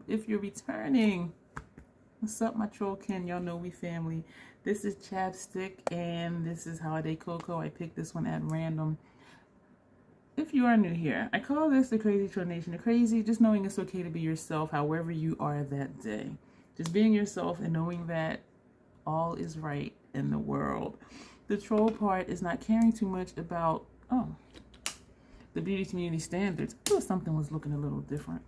If you're returning, what's up, my troll kin? Y'all know we family. This is Chapstick, and this is Holiday Cocoa. I picked this one at random. If you are new here, I call this the Crazy Troll Nation. The crazy, just knowing it's okay to be yourself however you are that day. Just being yourself and knowing that all is right in the world. The troll part is not caring too much about, the beauty community standards. I thought something was looking a little different.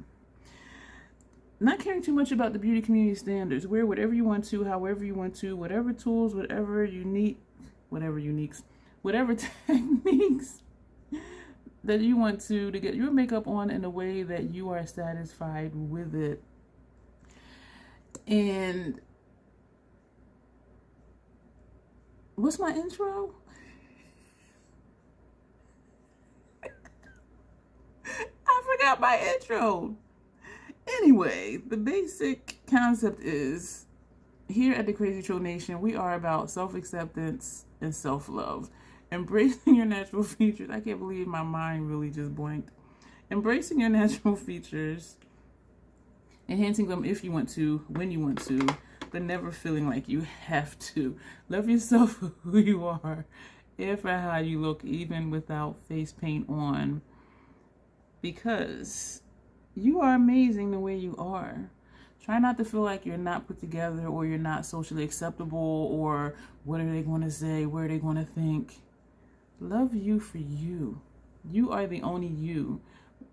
Not caring too much about the beauty community standards. Wear whatever you want to, however you want to, whatever tools, whatever techniques that you want to get your makeup on in a way that you are satisfied with it. And what's my intro? I forgot my intro. Anyway, the basic concept is, here at the Crazy Troll Nation, we are about self-acceptance and self-love. Embracing your natural features. I can't believe my mind really just blinked. Embracing your natural features, enhancing them if you want to, when you want to, but never feeling like you have to. Love yourself for who you are, and for how you look, even without face paint on, because you are amazing the way you are. Try not to feel like you're not put together, or you're not socially acceptable, or what are they going to say, what are they going to think. Love you for you. You are the only you.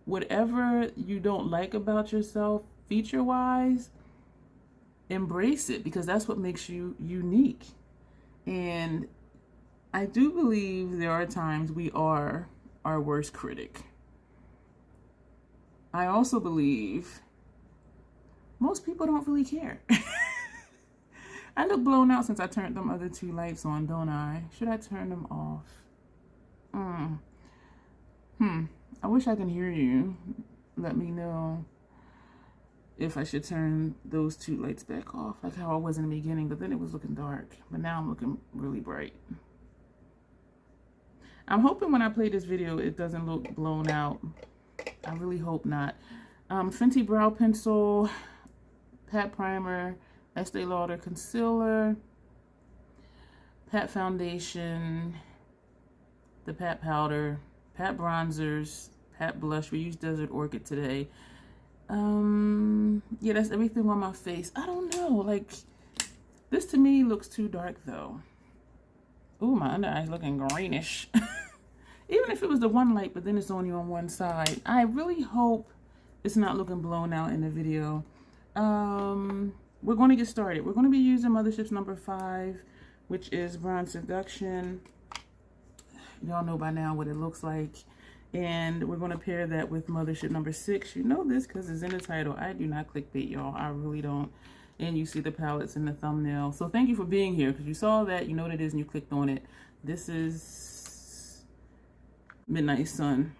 Whatever you don't like about yourself, feature-wise, embrace it, because that's what makes you unique. And I do believe there are times we are our worst critic. I also believe most people don't really care. I look blown out since I turned them other two lights on, don't I? Should I turn them off? I wish I can hear you. Let me know if I should turn those two lights back off, like how I was in the beginning, but then it was looking dark. But now I'm looking really bright. I'm hoping when I play this video, it doesn't look blown out. I really hope not. Fenty Brow Pencil, Pat Primer, Estee Lauder Concealer, Pat Foundation, the Pat Powder, Pat Bronzers, Pat Blush. We use Desert Orchid today. Yeah, that's everything on my face. I don't know, like, this to me looks too dark though. Ooh, my under eye's looking greenish. Even if it was the one light, but then it's only on one side. I really hope it's not looking blown out in the video. We're going to get started. We're going to be using Motherships number 5, which is Bronze Seduction. Y'all know by now what it looks like. And we're going to pair that with Mothership number 6. You know this because it's in the title. I do not clickbait, y'all. I really don't. And you see the palettes in the thumbnail. So thank you for being here, because you saw that, you know what it is, and you clicked on it. This is Midnight Sun.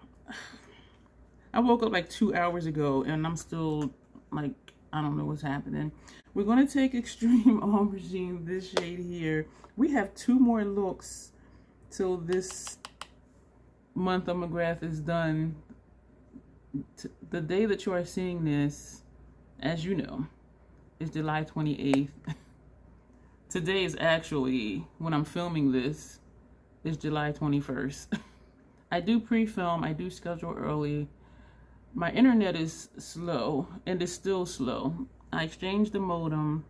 I woke up like 2 hours ago, and I'm still, like, I don't know what's happening. We're going to take Extreme Aubergine, this shade here. We have 2 more looks till this month of McGrath is done. The day that you are seeing this, as you know, is July 28th. Today is actually, when I'm filming this, is July 21st. I do pre-film, I do schedule early. My internet is slow, and it's still slow. I exchanged the modem,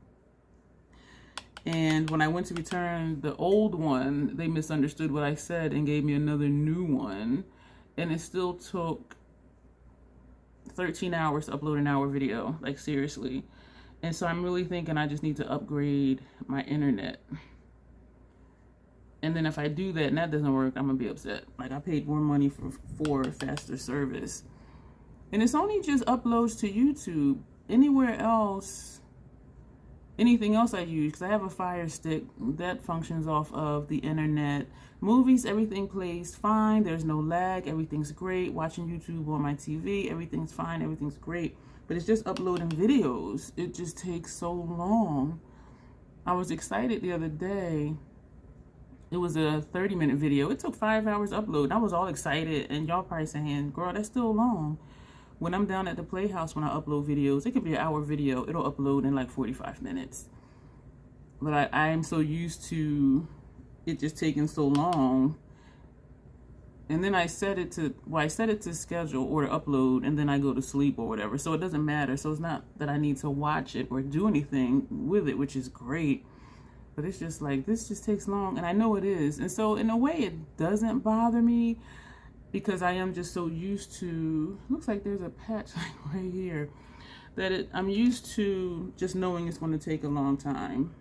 and when I went to return the old one, they misunderstood what I said and gave me another new one, and it still took 13 hours to upload an hour video, like seriously. And so I'm really thinking I just need to upgrade my internet. And then if I do that and that doesn't work, I'm gonna be upset. Like, I paid more money for faster service. And it's only just uploads to YouTube. Anywhere else, anything else I use, because I have a Fire Stick that functions off of the internet. Movies, everything plays fine. There's no lag. Everything's great. Watching YouTube on my TV, everything's fine. Everything's great. But it's just uploading videos. It just takes so long. I was excited the other day. It was a 30-minute video. It took 5 hours to upload. I was all excited, and y'all probably saying, girl, that's still long. when I'm down at the Playhouse, when I upload videos, it could be an hour video. It'll upload in like 45 minutes. But I am so used to it just taking so long. And then I set it to schedule or to upload, and then I go to sleep or whatever. So it doesn't matter. So it's not that I need to watch it or do anything with it, which is great. But it's just like, this just takes long, and I know it is. And so in a way, it doesn't bother me because I am just so used to, looks like there's a patch like right here, that I'm used to just knowing it's going to take a long time.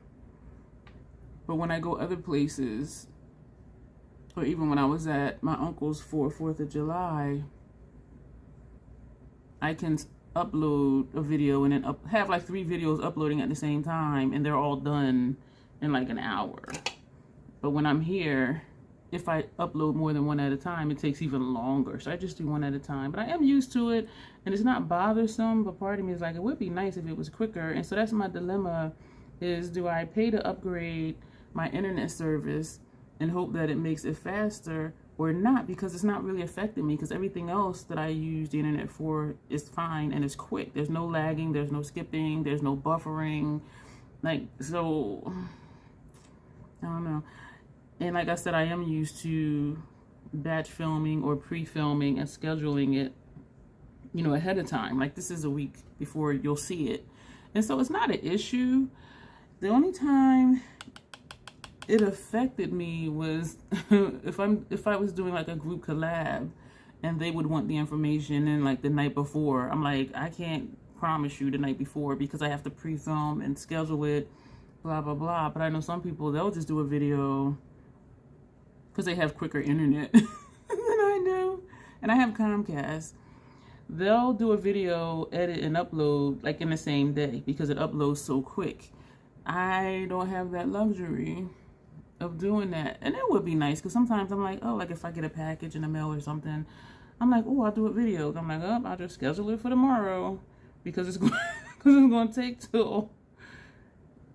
But when I go other places, or even when I was at my uncle's for 4th of July, I can upload a video and then have like 3 videos uploading at the same time, and they're all done in like an hour. But when I'm here, if I upload more than one at a time, it takes even longer. So I just do one at a time. But I am used to it, and it's not bothersome, but part of me is like, it would be nice if it was quicker. And so that's my dilemma, is do I pay to upgrade my internet service and hope that it makes it faster, or not, because it's not really affecting me, because everything else that I use the internet for is fine and it's quick. There's no lagging, there's no skipping, there's no buffering. Like, so I don't know. And like I said, I am used to batch filming or pre-filming and scheduling it, you know, ahead of time. Like, this is a week before you'll see it. And so it's not an issue. The only time it affected me was if I was doing like a group collab and they would want the information in like the night before. I'm like, I can't promise you the night before because I have to pre-film and schedule it, blah blah blah. But I know some people, they'll just do a video because they have quicker internet than I do, and I have Comcast. They'll do a video, edit and upload like in the same day because it uploads so quick. I don't have that luxury of doing that. And it would be nice, because sometimes I'm like, oh, like if I get a package in the mail or something, I'm like, oh, I'll do a video. I'm like, oh, I'll just schedule it for tomorrow, because it's going to take till,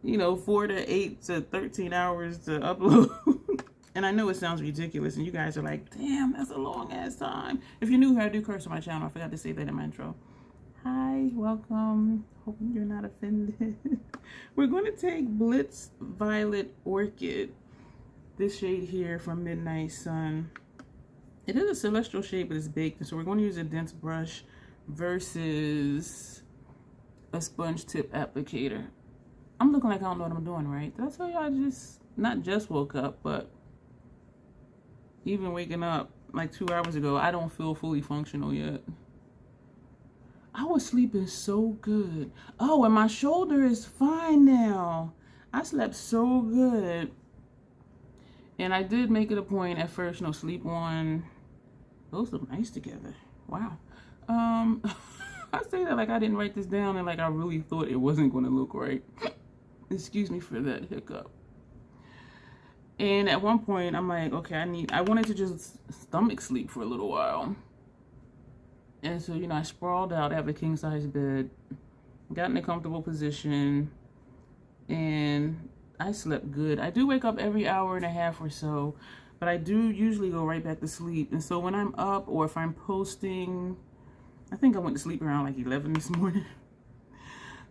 you know, 4 to 8 to 13 hours to upload. And I know it sounds ridiculous, and you guys are like, damn, that's a long ass time. If you're new here, I do curse on my channel. I forgot to say that in my intro. Hi, welcome. Hope you're not offended. We're going to take Blitz Violet Orchid. This shade here from Midnight Sun. It is a celestial shade, but it's baked. So we're going to use a dense brush versus a sponge tip applicator. I'm looking like I don't know what I'm doing, right? Did I tell you I not just woke up, but even waking up like 2 hours ago, I don't feel fully functional yet. I was sleeping so good. Oh, and my shoulder is fine now. I slept so good. And I did make it a point at first, you know, sleep on. Those look nice together. Wow. I say that like I didn't write this down, and like I really thought it wasn't going to look right. Excuse me for that hiccup. And at one point, I'm like, okay, I wanted to just stomach sleep for a little while. And so, you know, I sprawled out. I have a king size bed, got in a comfortable position, and I slept good. I do wake up every hour and a half or so, but I do usually go right back to sleep. And so when I'm up, or if I'm posting, I think I went to sleep around like 11 this morning.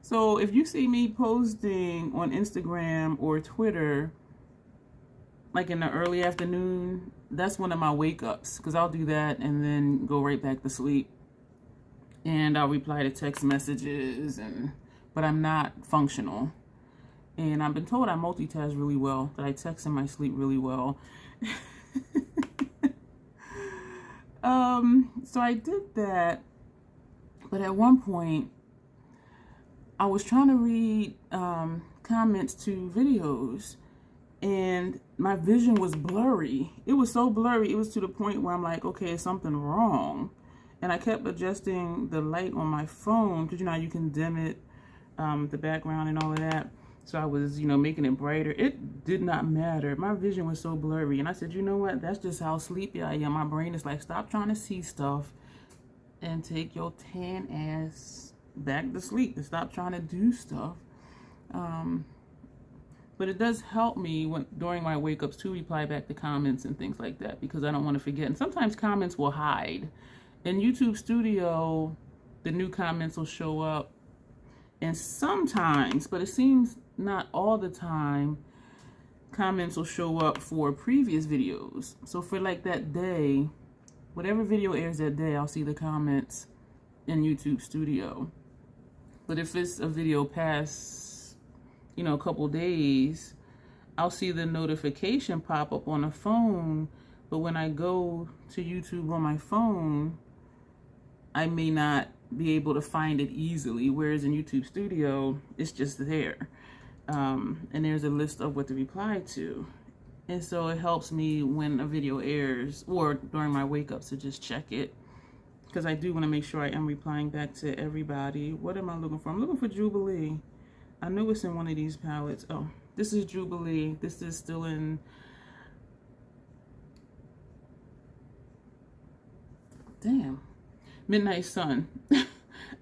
So if you see me posting on Instagram or Twitter, like in the early afternoon, that's one of my wake ups, because I'll do that and then go right back to sleep. And I'll reply to text messages, but I'm not functional. And I've been told I multitask really well, that I text in my sleep really well. So I did that, but at one point, I was trying to read comments to videos, and my vision was blurry. It was so blurry, it was to the point where I'm like, okay, is something wrong? And I kept adjusting the light on my phone, because, you know, you can dim it, the background and all of that. So I was, you know, making it brighter. It did not matter. My vision was so blurry. And I said, you know what? That's just how sleepy I am. My brain is like, stop trying to see stuff and take your tan ass back to sleep, and stop trying to do stuff. But it does help me during my wake-ups to reply back to comments and things like that, because I don't want to forget. And sometimes comments will hide. In YouTube Studio, the new comments will show up. And sometimes, but it seems not all the time, comments will show up for previous videos. So for like that day, whatever video airs that day, I'll see the comments in YouTube Studio. But if it's a video past, you know, a couple days, I'll see the notification pop up on the phone. But when I go to YouTube on my phone, I may not be able to find it easily. Whereas in YouTube Studio, it's just there. And there's a list of what to reply to. And so it helps me when a video airs or during my wake ups to just check it. Because I do want to make sure I am replying back to everybody. What am I looking for? I'm looking for Jubilee. I knew it's in one of these palettes. Oh, this is Jubilee. This is still in... Damn. Midnight Sun.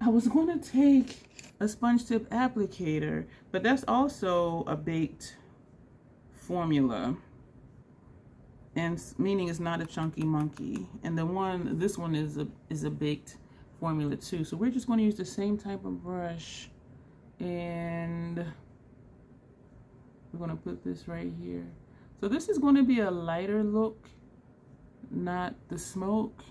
I was going to take a sponge tip applicator, but that's also a baked formula. And meaning it's not a chunky monkey. And this one is a baked formula too. So we're just going to use the same type of brush, and we're going to put this right here. So this is going to be a lighter look, not the smoke,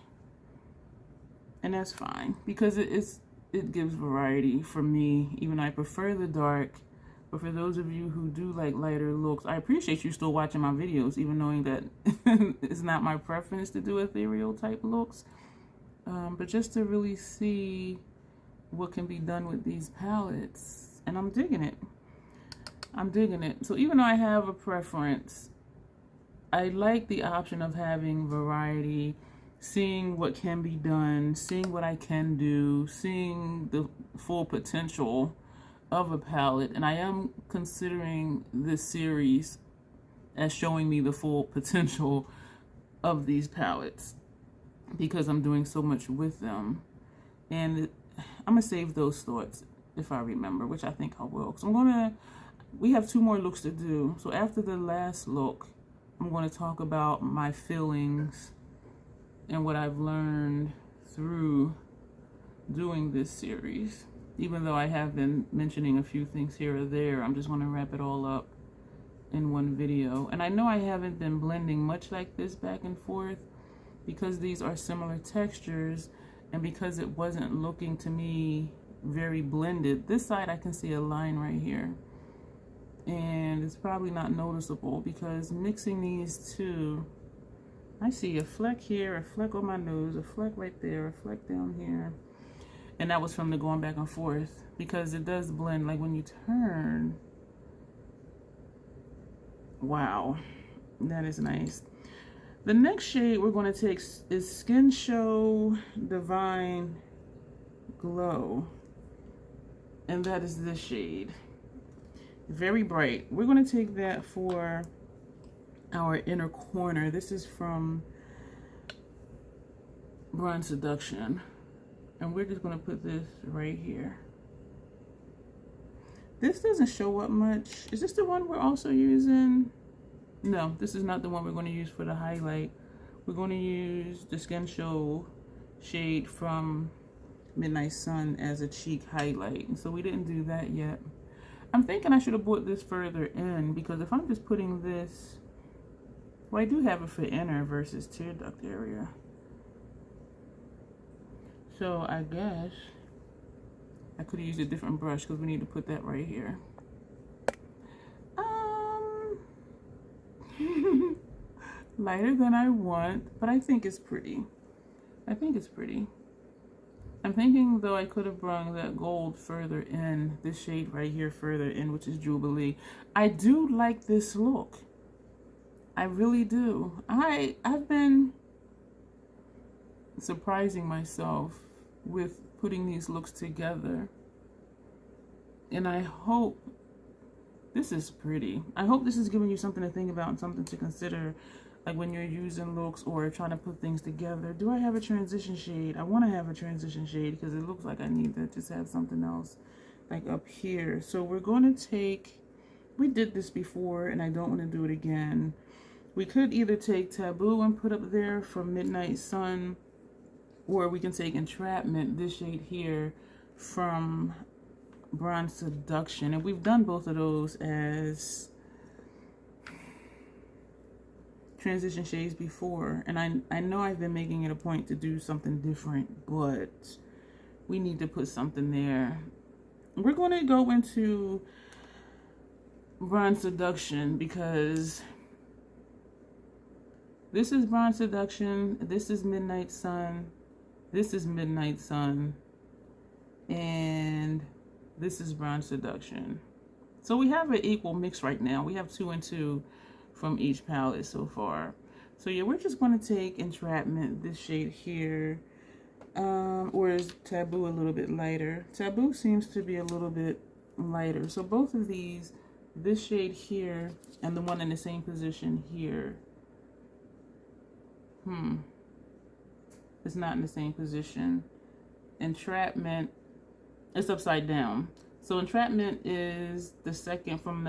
and that's fine because it gives variety for me. Even though I prefer the dark. But for those of you who do like lighter looks, I appreciate you still watching my videos, even knowing that it's not my preference to do ethereal type looks. But just to really see what can be done with these palettes. And I'm digging it. I'm digging it. So even though I have a preference, I like the option of having variety, seeing what can be done, seeing what I can do, seeing the full potential of a palette. And I am considering this series as showing me the full potential of these palettes because I'm doing so much with them. And I'm gonna save those thoughts if I remember, which I think I will, because we have 2 more looks to do. So after the last look, I'm going to talk about my feelings and what I've learned through doing this series. Even though I have been mentioning a few things here or there, I'm just going to wrap it all up in one video. And I know I haven't been blending much like this back and forth because these are similar textures and because it wasn't looking to me very blended. This side I can see a line right here. And it's probably not noticeable because mixing these two, I see a fleck here, a fleck on my nose, a fleck right there, a fleck down here. And that was from the going back and forth because it does blend. Like when you turn, wow, that is nice. The next shade we're going to take is Skin Show Divine Glow. And that is this shade. Very bright. We're going to take that for our inner corner. This is from Brand Seduction. And we're just going to put this right here. This doesn't show up much. Is this the one we're also using? No, this is not the one we're going to use for the highlight. We're going to use the Skin Show shade from Midnight Sun as a cheek highlight. So we didn't do that yet. I'm thinking I should have brought this further in because if I'm just putting this, well, I do have it for inner versus tear duct area. So I guess I could have used a different brush because we need to put that right here. Lighter than I want, but I think it's pretty. I think it's pretty. I'm thinking though I could have brought that gold further in, this shade right here further in, which is Jubilee. I do like this look. I really do. I've been surprising myself with putting these looks together. And I hope this is pretty. I hope this is giving you something to think about and something to consider, like when you're using looks or trying to put things together. Do I have a transition shade? I want to have a transition shade because it looks like I need to just have something else like up here. So we're going to take, we did this before and I don't want to do it again. We could either take Taboo and put up there from Midnight Sun, Or we can take Entrapment, this shade here, from Bronze Seduction. And we've done both of those as transition shades before. And I know I've been making it a point to do something different, but we need to put something there. We're going to go into Bronze Seduction because this is Bronze Seduction, this is Midnight Sun, this is Midnight Sun, and this is Bronze Seduction. So we have an equal mix right now. We have 2 and 2 from each palette so far. So yeah, we're just going to take Entrapment, this shade here, or is Taboo a little bit lighter? Taboo seems to be a little bit lighter. So both of these, this shade here and the one in the same position here, it's not in the same position. Entrapment, it's upside down. So Entrapment is the second from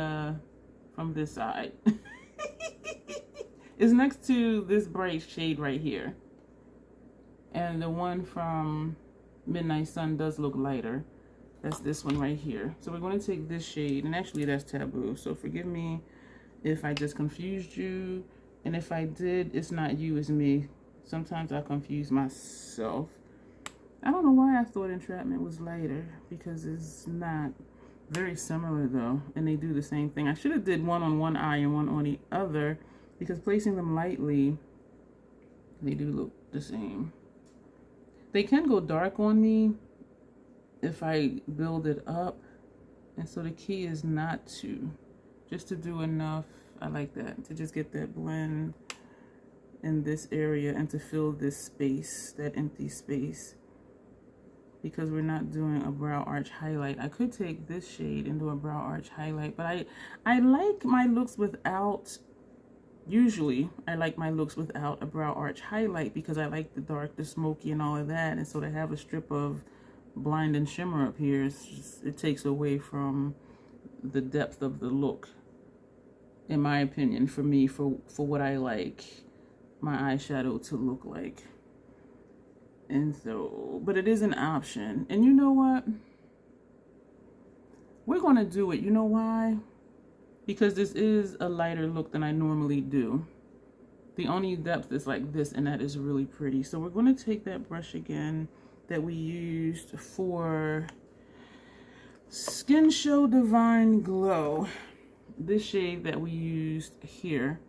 this side. It's next to this bright shade right here. And the one from Midnight Sun does look lighter. That's this one right here. So we're going to take this shade, and actually that's Taboo. So forgive me if I just confused you. And if I did, it's not you, it's me. Sometimes I confuse myself. I don't know why I thought Entrapment was lighter, because it's not. Very similar though, and they do the same thing. I should have did one on one eye and one on the other, because placing them lightly, they do look the same. They can go dark on me if I build it up, and so the key is not to, just to do enough. I like that, to just get that blend in this area and to fill this space, that empty space, because we're not doing a brow arch highlight. I could take this shade and do a brow arch highlight, but I like my looks without, usually I like my looks without a brow arch highlight, because I like the dark, the smoky and all of that, and so to have a strip of blind and shimmer up here, it takes away from the depth of the look, in my opinion, for me, for what I like my eyeshadow to look like. And so, but it is an option. And you know what? We're going to do it. You know why? Because this is a lighter look than I normally do. The only depth is like this, and that is really pretty. So we're going to take that brush again that we used for Skin Show Divine Glow. This shade that we used here.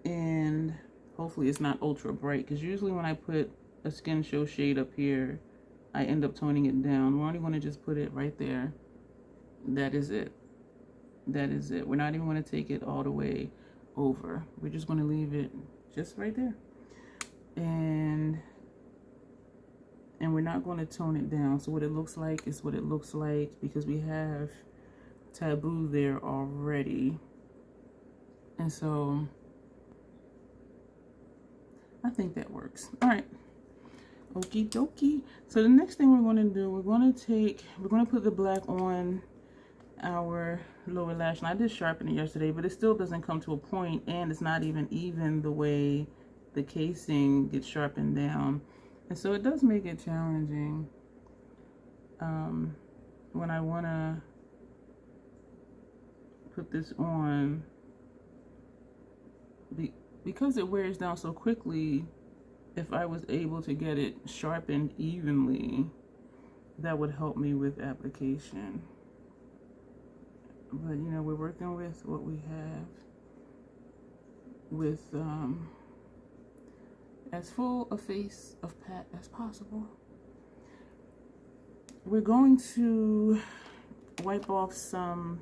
And hopefully it's not ultra bright, because usually when I put a Skin Show shade up here, I end up toning it down. We're only going to just put it right there. That is it. That is it. We're not even going to take it all the way over. We're just going to leave it just right there. And we're not going to tone it down. So what it looks like is what it looks like, because we have Taboo there already. And so I think that works. All right. Okie dokie. So the next thing we're going to do, we're going to put the black on our lower lash. And I did sharpen it yesterday, but it still doesn't come to a point, and it's not even the way the casing gets sharpened down. And so it does make it challenging when I want to put this on, because it wears down so quickly. If I was able to get it sharpened evenly, that would help me with application. But you know, we're working with what we have, with as full a face of pat as possible. We're going to wipe off some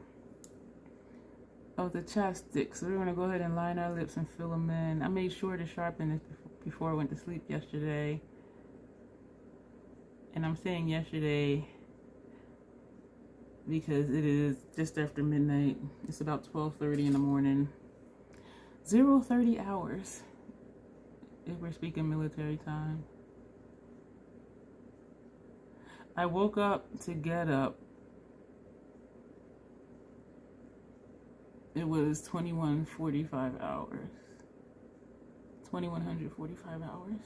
of the chapstick. So we're going to go ahead and line our lips and fill them in. I made sure to sharpen it before I went to sleep yesterday. And I'm saying yesterday because it is just after midnight. It's about 12:30 in the morning. 0:30 hours, if we're speaking military time. I woke up to get up. It was 2145 hours. 2145 hours.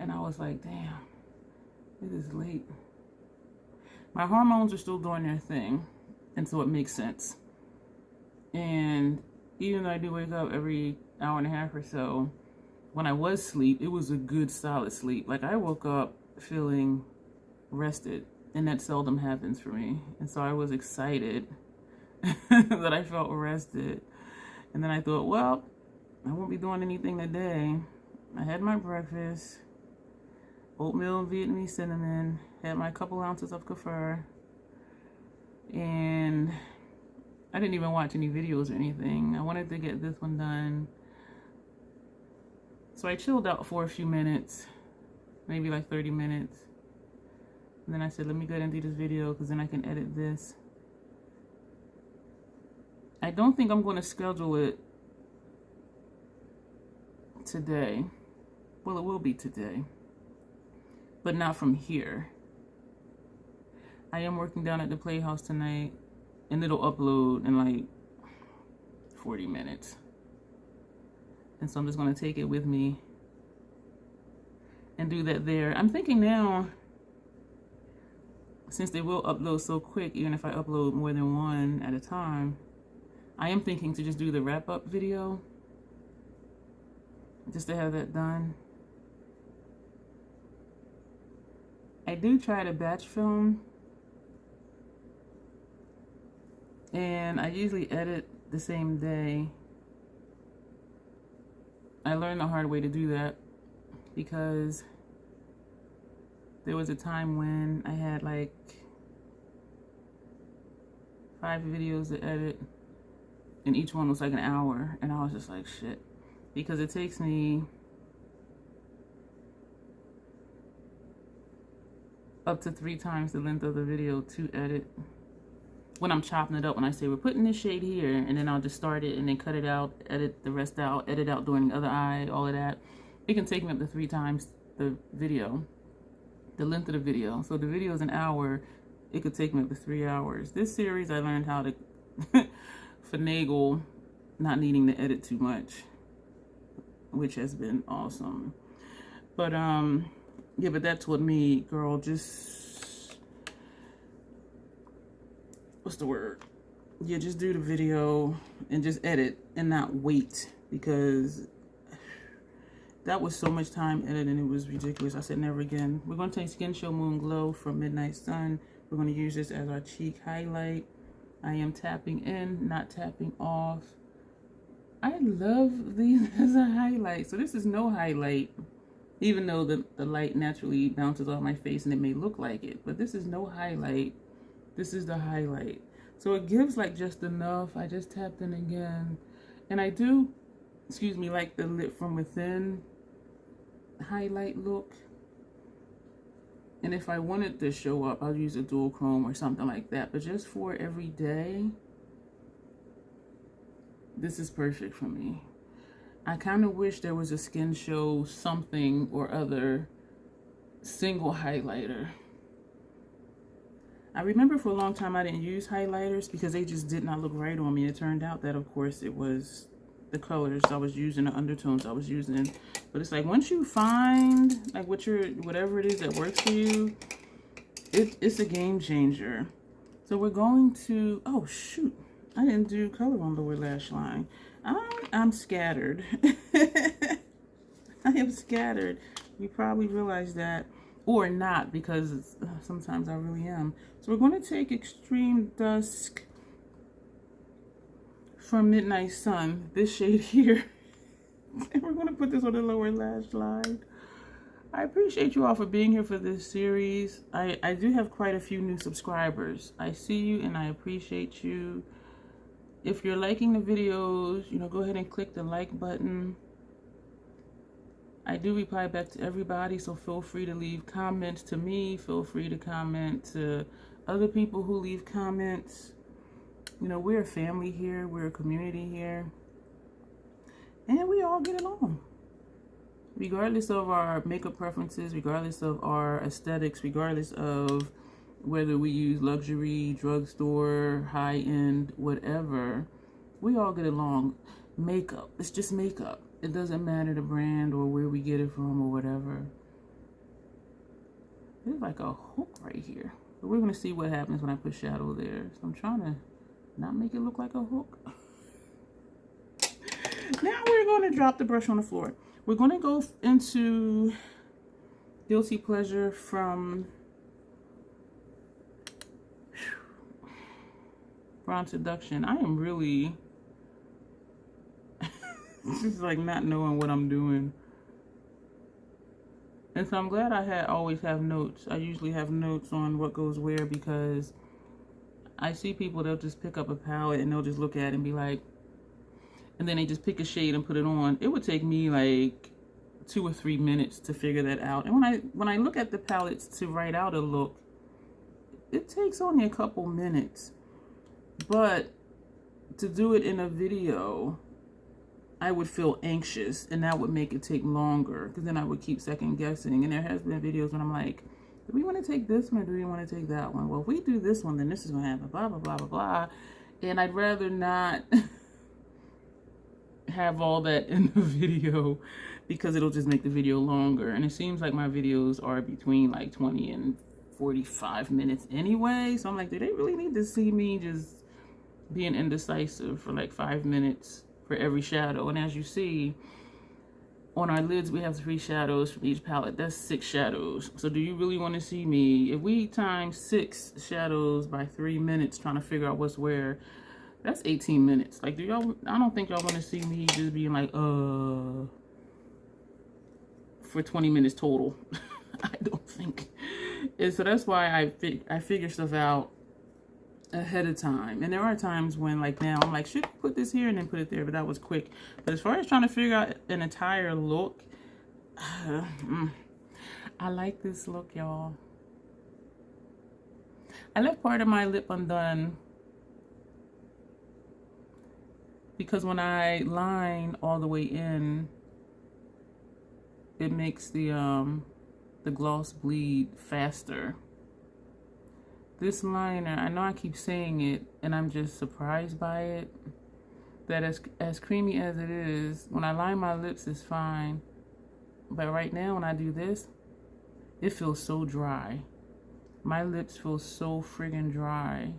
and I was like, damn, it is late. My hormones are still doing their thing, and so it makes sense. And even though I do wake up every hour and a half or so, when I was asleep, it was a good solid sleep. Like, I woke up feeling rested, and that seldom happens for me. And so I was excited that I felt rested. And then I thought, well, I won't be doing anything today. I had my breakfast, oatmeal and Vietnamese cinnamon, had my couple ounces of kefir, and I didn't even watch any videos or anything. I wanted to get this one done. So I chilled out for a few minutes, maybe like 30 minutes. And then I said, let me go ahead and do this video because then I can edit this. I don't think I'm going to schedule it today. Well, it will be today, but not from here. I am working down at the Playhouse tonight, and it'll upload in like 40 minutes. And so I'm just going to take it with me and do that there. I'm thinking now, since they will upload so quick, even if I upload more than one at a time, I am thinking to just do the wrap-up video, just to have that done. I do try to batch film, and I usually edit the same day. I learned the hard way to do that because there was a time when I had like 5 videos to edit, and each one was like an hour, and I was just like, shit, because it takes me up to 3 times the length of the video to edit. When I'm chopping it up, when I say we're putting this shade here, and then I'll just start it and then cut it out, edit the rest out, edit out doing the other eye, all of that, it can take me up to 3 times the video, the length of the video. So the video is an hour, it could take me up to 3 hours. This series I learned how to finagle not needing to edit too much, which has been awesome. But yeah, but that taught me, girl, just, what's the word? Yeah, just do the video and just edit and not wait, because that was so much time editing, it was ridiculous. I said never again. We're going to take Skin Show Moon Glow from Midnight Sun. We're going to use this as our cheek highlight. I am tapping in, not tapping off. I love these as a highlight. So this is no highlight, even though the light naturally bounces off my face and it may look like it. But this is no highlight. This is the highlight. So it gives like just enough. I just tapped in again. And I do, excuse me, like the Lit From Within highlight look. And if I wanted to show up, I'll use a dual chrome or something like that. But just for every day, this is perfect for me. I kind of wish there was a Skin Show something or other single highlighter. I remember for a long time I didn't use highlighters because they just did not look right on me. It turned out that, of course, it was the colors I was using, the undertones I was using. But it's like once you find like whatever it is that works for you, it's a game changer. So we're going to, oh shoot, I didn't do color on lower lash line. I'm scattered. I am scattered. You probably realize that, or not, because sometimes I really am. So we're going to take Extreme Dusk from Midnight Sun, this shade here, and we're going to put this on the lower lash line. I appreciate you all for being here for this series. I do have quite a few new subscribers. I see you and I appreciate you. If you're liking the videos, you know, go ahead and click the like button. I do reply back to everybody, so feel free to leave comments to me. Feel free to comment to other people who leave comments. You know, we're a family here. We're a community here. And we all get along. Regardless of our makeup preferences, regardless of our aesthetics, regardless of whether we use luxury, drugstore, high-end, whatever, we all get along. Makeup, it's just makeup. It doesn't matter the brand or where we get it from or whatever. There's like a hook right here. But we're going to see what happens when I put shadow there. So I'm trying to not make it look like a hook. Now we're going to drop the brush on the floor. We're going to go into Guilty Pleasure from Seduction. I am really just like not knowing what I'm doing. And so I'm glad I always have notes. I usually have notes on what goes where, because I see people, they'll just pick up a palette and they'll just look at it and be like, and then they just pick a shade and put it on. It would take me like 2 or 3 minutes to figure that out. And when I look at the palettes to write out a look, it takes only a couple minutes. But to do it in a video, I would feel anxious, and that would make it take longer, because then I would keep second guessing. And there has been videos when I'm like, do we want to take this one or do we want to take that one? Well, if we do this one, then this is going to happen, blah, blah, blah, blah, blah. And I'd rather not have all that in the video, because it'll just make the video longer. And it seems like my videos are between like 20 and 45 minutes anyway. So I'm like, do they really need to see me just being indecisive for like 5 minutes for every shadow? And as you see on our lids, we have 3 shadows from each palette. That's 6 shadows. So do you really want to see me, if we times 6 shadows by 3 minutes trying to figure out what's where, that's 18 minutes. Like, do y'all, I don't think y'all want to see me just being like for 20 minutes total. I don't think. And so that's why I figure stuff out ahead of time. And there are times when, like now, I'm like, should I put this here and then put it there? But that was quick. But as far as trying to figure out an entire look, I like this look, y'all. I left part of my lip undone because when I line all the way in, it makes the gloss bleed faster. This liner, I know I keep saying it, and I'm just surprised by it, that as creamy as it is, when I line my lips, it's fine. But right now, when I do this, it feels so dry. My lips feel so friggin' dry.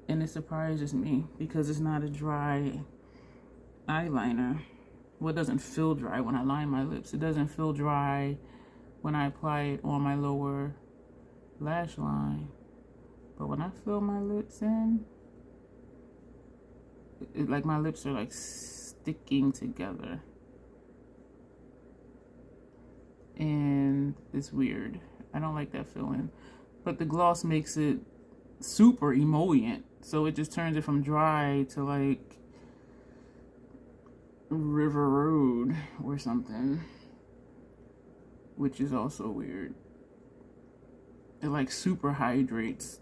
And it surprises me, because it's not a dry eyeliner. Well, it doesn't feel dry when I line my lips. It doesn't feel dry when I apply it on my lower lash line. But when I fill my lips in, like my lips are like sticking together. And it's weird. I don't like that feeling. But the gloss makes it super emollient. So it just turns it from dry to like River Road or something. Which is also weird. It like super hydrates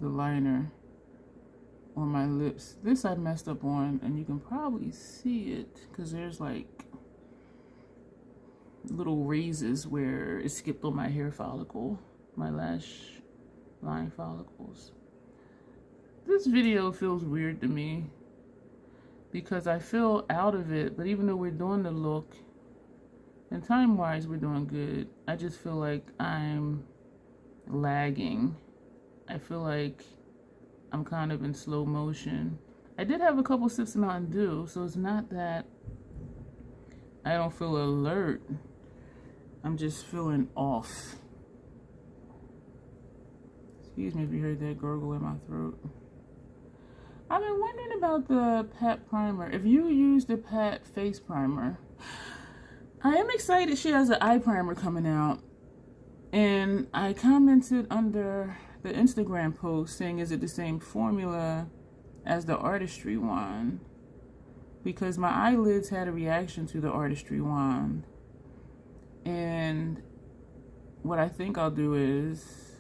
the liner on my lips. This I messed up on, and you can probably see it because there's like little raises where it skipped on my hair follicle, my lash line follicles. This video feels weird to me because I feel out of it, but even though we're doing the look, and time-wise we're doing good, I just feel like I'm lagging. I feel like I'm kind of in slow motion. I did have a couple sips of Mountain Dew, so it's not that I don't feel alert. I'm just feeling off. Excuse me if you heard that gurgle in my throat. I've been wondering about the Pat primer. If you use the Pat face primer, I am excited she has an eye primer coming out. And I commented under the Instagram post saying, is it the same formula as the Artistry wand? Because my eyelids had a reaction to the Artistry wand. And what I think I'll do is,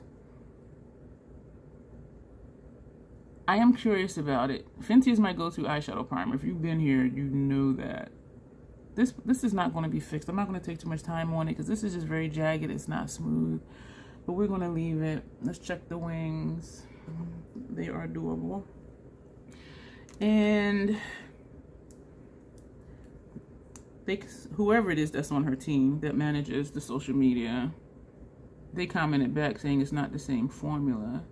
I am curious about it. Fenty is my go-to eyeshadow primer. If you've been here, you know that. This is not going to be fixed. I'm not going to take too much time on it because this is just very jagged. It's not smooth. But we're going to leave it. Let's check the wings. They are doable. And whoever it is that's on her team that manages the social media, they commented back saying it's not the same formula.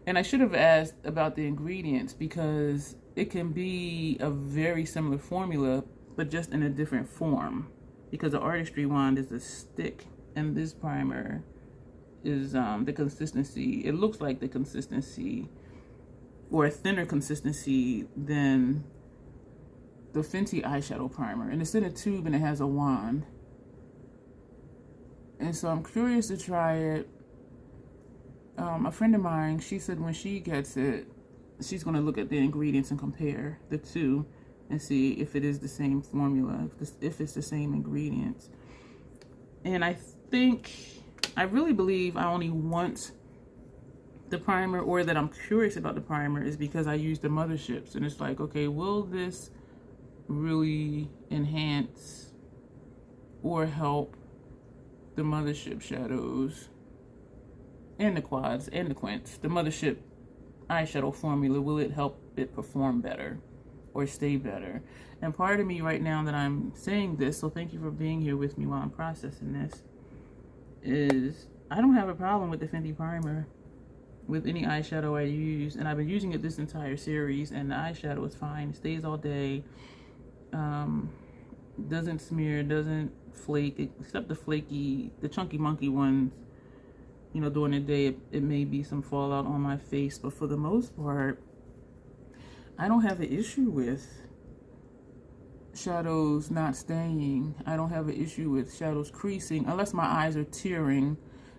And I should have asked about the ingredients, because it can be a very similar formula, but just in a different form. Because the Artistry wand is a stick, and this primer is the consistency. It looks like the consistency, or a thinner consistency than the Fenty eyeshadow primer. And it's in a tube and it has a wand. And so I'm curious to try it. A friend of mine, she said when she gets it, she's going to look at the ingredients and compare the two and see if it is the same formula, if it's the same ingredients. And I really believe I only want the primer, or that I'm curious about the primer, is because I use the Motherships, and it's like, okay, will this really enhance or help the Mothership shadows and the quads and the quints? The Mothership eyeshadow formula, will it help it perform better or stay better? And part of me right now that I'm saying this, so thank you for being here with me while I'm processing this, is I don't have a problem with the Fenty primer with any eyeshadow I use, and I've been using it this entire series, and the eyeshadow is fine. It stays all day, doesn't smear, doesn't flake, except the chunky monkey ones. You know, during the day it may be some fallout on my face, but for the most part I don't have an issue with shadows not staying. I don't have an issue with shadows creasing, unless my eyes are tearing,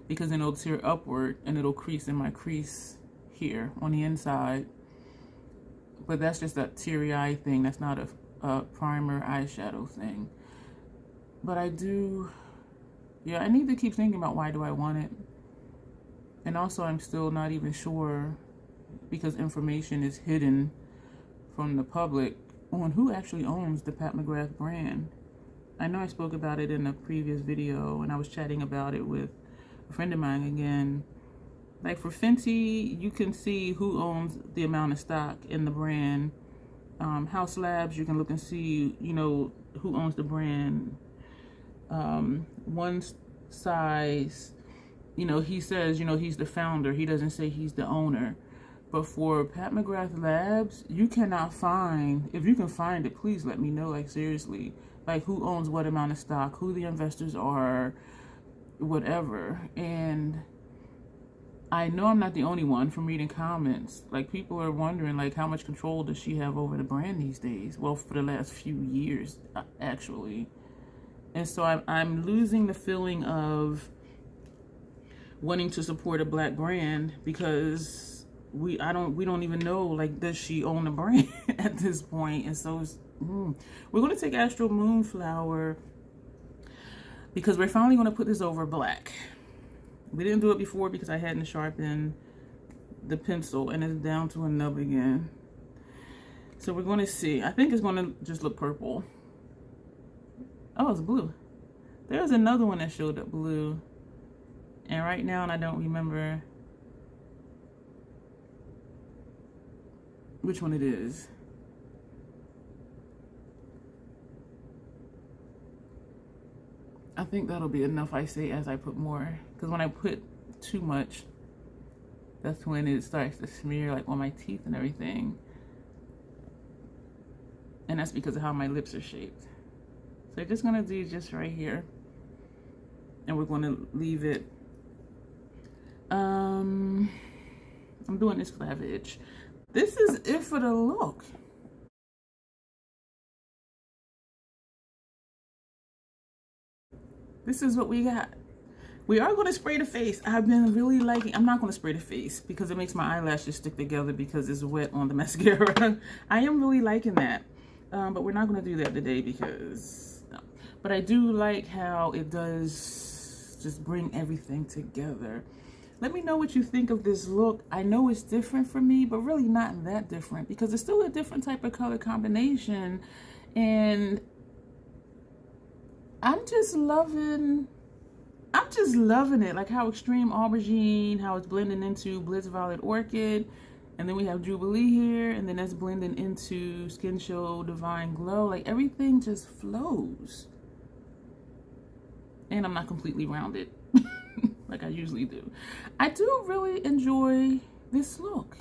because then it'll tear upward and it'll crease in my crease here on the inside. But that's just that teary eye thing. That's not a primer eyeshadow thing. But I do, yeah, I need to keep thinking about why do I want it. And also I'm still not even sure, because information is hidden from the public, on who actually owns the Pat McGrath brand. I know I spoke about it in a previous video, and I was chatting about it with a friend of mine again. Like for Fenty, you can see who owns the amount of stock in the brand. House Labs, you can look and see, you know, who owns the brand. One Size, you know, he says, you know, he's the founder. He doesn't say he's the owner. But for Pat McGrath Labs, you cannot find, if you can find it, please let me know, like seriously, like who owns what amount of stock, who the investors are, whatever. And I know I'm not the only one from reading comments. Like, people are wondering, like, how much control does she have over the brand these days? Well, for the last few years, actually. And so I'm losing the feeling of wanting to support a black brand, because we don't even know, like, does she own the brand at this point? And so it's, we're going to take Astral Moonflower, because we're finally going to put this over black. We didn't do it before because I hadn't sharpened the pencil, and it's down to a nub again. So we're going to see. I think it's going to just look purple. Oh, it's blue. There's another one that showed up blue. And right now, and I don't remember which one it is. I think that'll be enough, I say, as I put more. Because when I put too much, that's when it starts to smear, like, on my teeth and everything. And that's because of how my lips are shaped. So I'm just going to do just right here. And we're going to leave it. I'm doing this because I have an itch. This is it for the look. This is what we got. We are going to spray the face. I've been really liking, I'm not going to spray the face because it makes my eyelashes stick together because it's wet on the mascara. I am really liking that. But we're not going to do that today because, no. But I do like how it does just bring everything together. Let me know what you think of this look. I know it's different for me, but really not that different because it's still a different type of color combination. And I'm just loving it. Like how Extreme Aubergine, how it's blending into Blitz Violet Orchid. And then we have Jubilee here, and then that's blending into Skin Show Divine Glow. Like everything just flows. And I'm not completely rounded. like I usually do. I do really enjoy this look.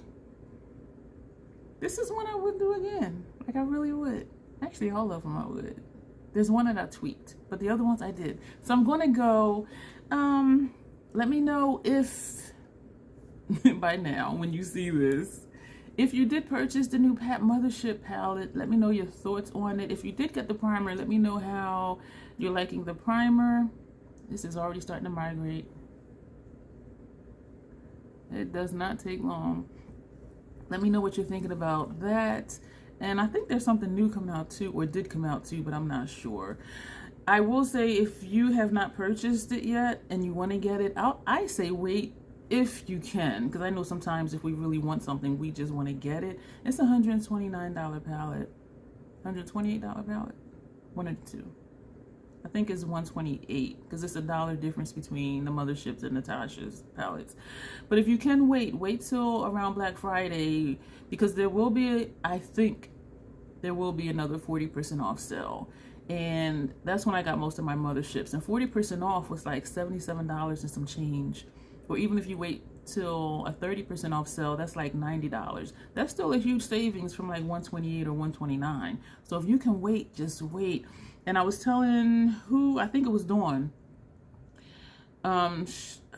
This is one I would do again. Like, I really would. Actually, all of them I would. There's one that I tweaked, but the other ones I did. So I'm gonna go, let me know if, by now, when you see this, if you did purchase the new Mothership palette, let me know your thoughts on it. If you did get the primer, let me know how you're liking the primer. This is already starting to migrate. It does not take long. Let me know what you're thinking about that. And I think there's something new coming out too, or did come out too, but I'm not sure. I will say, if you have not purchased it yet and you want to get it, I say wait if you can, because I know sometimes if we really want something, we just want to get it. It's a $129 palette, $128 palette, one of the two. I think it's $128 because it's $1 difference between the Motherships and Natasha's palettes. But if you can wait till around Black Friday, because there will be, I think there will be another 40% off sale. And that's when I got most of my Motherships. And 40% off was like $77 and some change. Or even if you wait till a 30% off sale, that's like $90. That's still a huge savings from like $128 or $129. So if you can wait, just wait. And I was telling I think it was Dawn.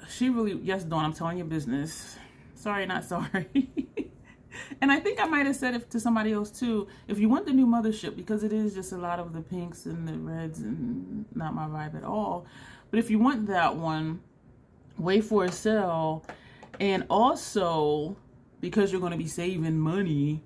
She really, yes, Dawn, I'm telling your business. Sorry, not sorry. And I think I might have said it to somebody else too. If you want the new Mothership, because it is just a lot of the pinks and the reds and not my vibe at all. But if you want that one, wait for a sale. And also, because you're going to be saving money,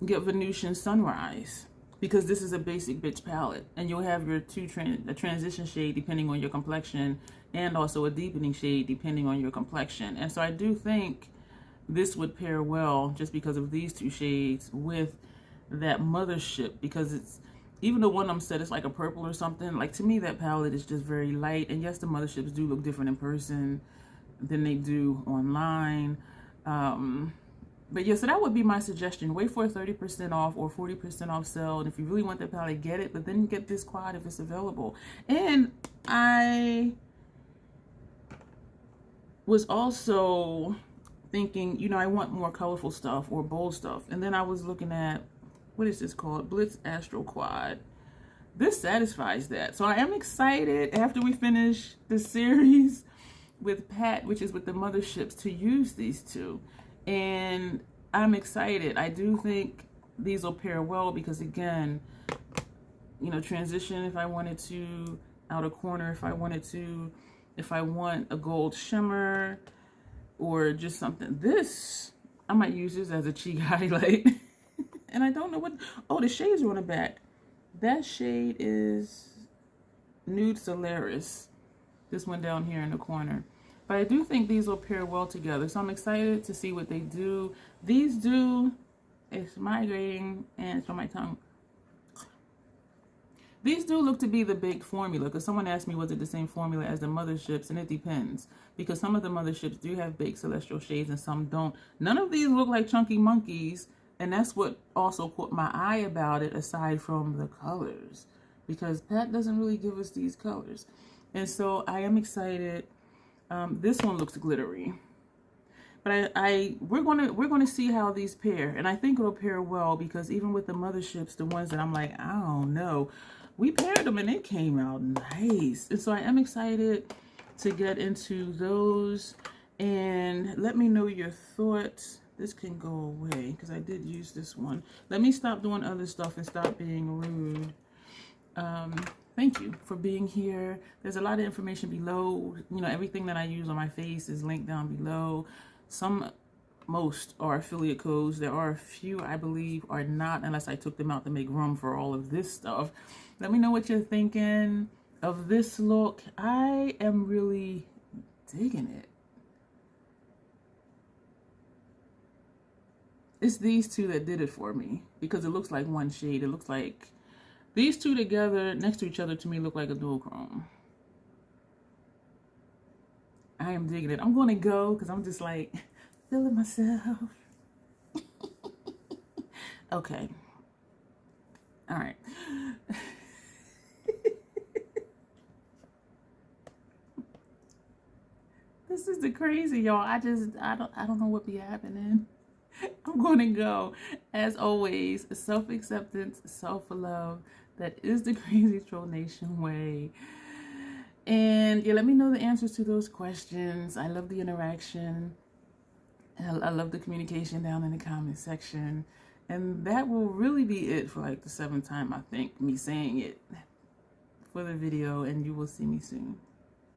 get Venusian Sunrise. Because this is a basic bitch palette. And you'll have your a transition shade depending on your complexion. And also a deepening shade depending on your complexion. And so I do think this would pair well just because of these two shades with that Mothership. Because it's, even though one of them said it's like a purple or something, like to me that palette is just very light. And yes, the Motherships do look different in person than they do online. But yeah, so that would be my suggestion. Wait for a 30% off or 40% off sale. And if you really want that palette, get it. But then get this quad if it's available. And I was also thinking, you know, I want more colorful stuff or bold stuff. And then I was looking at, what is this called? Blitz Astral Quad. This satisfies that. So I am excited after we finish the series with Pat, which is with the Motherships, to use these two. And I'm excited. I do think these will pair well because, again, you know, transition if I wanted to, outer corner if I wanted to, if I want a gold shimmer or just something. This, I might use this as a cheek highlight. And I don't know what, oh, the shades are on the back. That shade is Nude Solaris. This one down here in the corner. But I do think these will pair well together. So I'm excited to see what they do. These do, it's migrating and it's on my tongue. These do look to be the big formula, because someone asked me, was it the same formula as the Motherships? And it depends, because some of the Motherships do have baked celestial shades and some don't. None of these look like chunky monkeys, and that's what also caught my eye about it, aside from the colors, because Pat doesn't really give us these colors. And so I am excited. This one looks glittery, but we're gonna see how these pair, and I think it'll pair well, because even with the Motherships, the ones that I'm like, I don't know, we paired them and it came out nice. And so I am excited to get into those. And let me know your thoughts. This can go away because I did use this one. Let me stop doing other stuff and stop being rude. Thank you for being here. There's a lot of information below. You know, everything that I use on my face is linked down below. Most are affiliate codes. There are a few, I believe, are not, unless I took them out to make room for all of this stuff. Let me know what you're thinking of this look. I am really digging it. It's these two that did it for me, because it looks like one shade. It looks like these two together next to each other to me look like a dual chrome. I am digging it. I'm going to go because I'm just like feeling myself. Okay. All right. This is the crazy, y'all. I don't know what be happening. I'm going to go. As always, self-acceptance, self-love. That is the Crazy Troll Nation way. And yeah, let me know the answers to those questions. I love the interaction. I love the communication down in the comment section. And that will really be it for like the 7th time, I think, me saying it for the video. And you will see me soon.